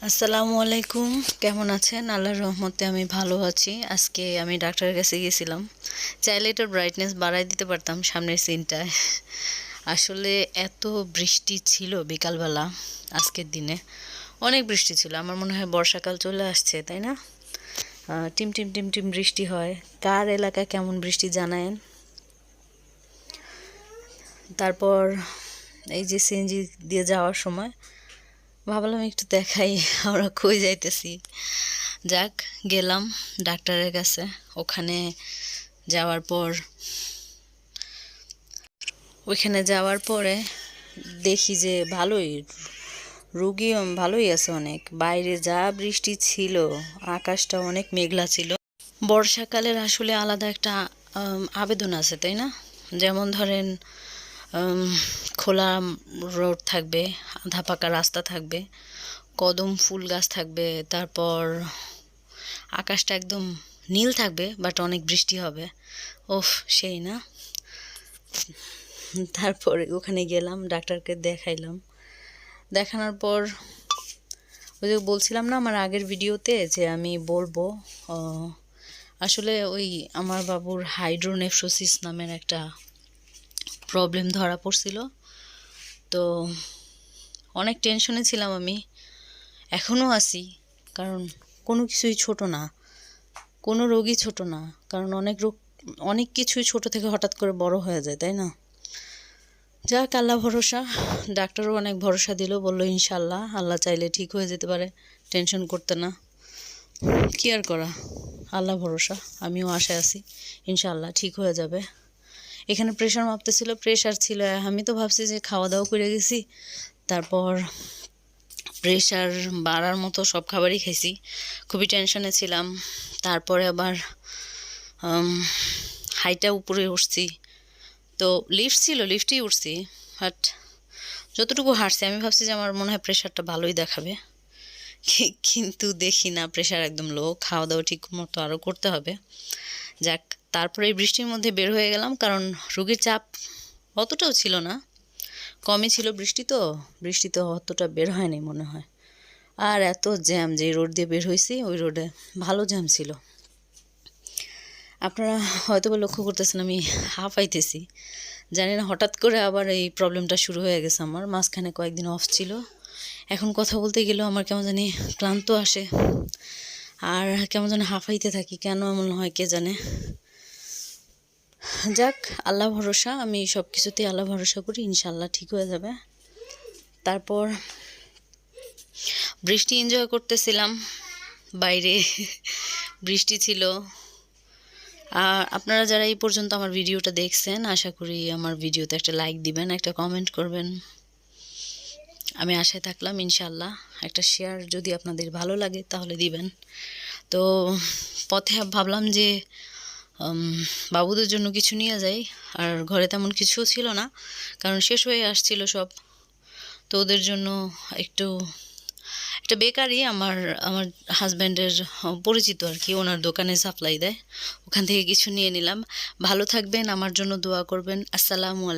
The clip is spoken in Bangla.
আসসালামু আলাইকুম, কেমন আছেন? আল্লাহর রহমতে আমি ভালো আছি। আজকে আমি ডাক্তারের কাছে গিয়েছিলাম। চাইলে এটার ব্রাইটনেস বাড়াই দিতে পারতাম সামনের সিনটায়। আসলে এত বৃষ্টি ছিল বিকালবেলা, আজকের দিনে অনেক বৃষ্টি ছিল। আমার মনে হয় বর্ষাকাল চলে আসছে, তাই না? টিম টিম টিম টিম বৃষ্টি হয়। কার এলাকায় কেমন বৃষ্টি জানায়েন। তারপর এই যে সিএনজি দিয়ে যাওয়ার সময় ভাবলাম একটু দেখাই আমরা কই যাইতেছি। যাক, গেলাম ডাক্তারের কাছে। ওখানে যাওয়ার পর পরে দেখি যে রুগী ভালোই আছে অনেক। বাইরে যা বৃষ্টি ছিল, আকাশটা অনেক মেঘলা ছিল। বর্ষাকালের আসলে আলাদা একটা আবেদন আছে, তাই না? যেমন ধরেন, খোলা রোড থাকবে, আধা পাকা রাস্তা থাকবে, কদম ফুল গাছ থাকবে, তারপর আকাশটা একদম নীল থাকবে, বাট অনেক বৃষ্টি হবে। ওফ, সেই না? তারপরে ওখানে গেলাম, ডাক্তারকে দেখানোর পর ওই যে বলছিলাম না আমার আগের ভিডিওতে যে আমি বলবো, আসলে ওই আমার বাবুর হাইড্রোনেফ্রোসিস নামের একটা প্রবলেম ধরা পড়ছিল। তো অনেক টেনশনে ছিলাম আমি, এখনও আছি। কারণ কোনো কিছুই ছোট না, কোনো রোগই ছোট না। কারণ অনেক কিছুই ছোট থেকে হঠাৎ করে বড় হয়ে যায়, তাই না? যাক, আল্লাহ ভরসা। ডাক্তারও অনেক ভরসা দিল, বলল ইনশাল্লাহ আল্লাহ চাইলে ঠিক হয়ে যেতে পারে, টেনশন করতে না। কি আর করা, আল্লাহ ভরসা। আমিও আশায় আছি ইনশাল্লাহ ঠিক হয়ে যাবে। এখানে প্রেশার মাপতেছিল, প্রেশার ছিল। আমি তো ভাবছি যে খাওয়া দাওয়া করে গেছি, তারপর প্রেশার বাড়ার মতো সব খাবারই খাইছি। খুবই টেনশনে ছিলাম। তারপরে আবার হাইটা উপরে উঠছি, তো লিফট ছিল, লিফটেই উঠছি। বাট যতটুকু হাঁটছি আমি ভাবছি যে আমার মনে হয় প্রেশারটা ভালোই দেখাবে, কিন্তু দেখি না, প্রেশার একদম লো। খাওয়া দাওয়া ঠিক মতো আরও করতে হবে। যাক, তারপরে এই বৃষ্টির মধ্যে বের হয়ে গেলাম, কারণ রোগীর চাপ অতটাও ছিল না, কমই ছিল। বৃষ্টিতে অতটা বের হয়নি মনে হয়। আর এত জ্যাম, যে রোড দিয়ে বের হয়েছি ওই রোডে ভালো জ্যাম ছিল। আপনারা হয়তো বা লক্ষ্য করতেছেন আমি হাঁপাইতেছি, জানি না, হঠাৎ করে আবার এই প্রবলেমটা শুরু হয়ে গেছে আমার। মাঝখানে কয়েকদিন অফ ছিল। এখন কথা বলতে গেলেও আমার কেমন জানি ক্লান্ত আসে, আর কেমন যেন হাঁপাইতে থাকি। কেন এমন হয় কে জানে। যাক, আল্লাহ ভরসা। আমি সব কিছুতেই আল্লাহ ভরসা করি, ইনশাল্লাহ ঠিক হয়ে যাবে। তারপর বৃষ্টি এনজয় করতেছিলাম বাইরে, বৃষ্টি ছিল। আর আপনারা যারা এই পর্যন্ত আমার ভিডিওটা দেখছেন, আশা করি আমার ভিডিওতে একটা লাইক দিবেন, একটা কমেন্ট করবেন। আমি আশায় থাকলাম ইনশাল্লাহ। একটা শেয়ার যদি আপনাদের ভালো লাগে তাহলে দিবেন। তো পথে ভাবলাম যে বাবুদের জন্য কিছু নিয়ে যাই। আর ঘরে তেমন কিছুও ছিল না, কারণ শেষ হয়ে আসছিল সব। তো ওদের জন্য একটা বেকারি আমার আমার হাজব্যান্ডের পরিচিত আর কি, ওনার দোকানে সাপ্লাই দেয়, ওখান থেকে কিছু নিয়ে নিলাম। ভালো থাকবেন, আমার জন্য দোয়া করবেন। আসসালামু আলাইকুম।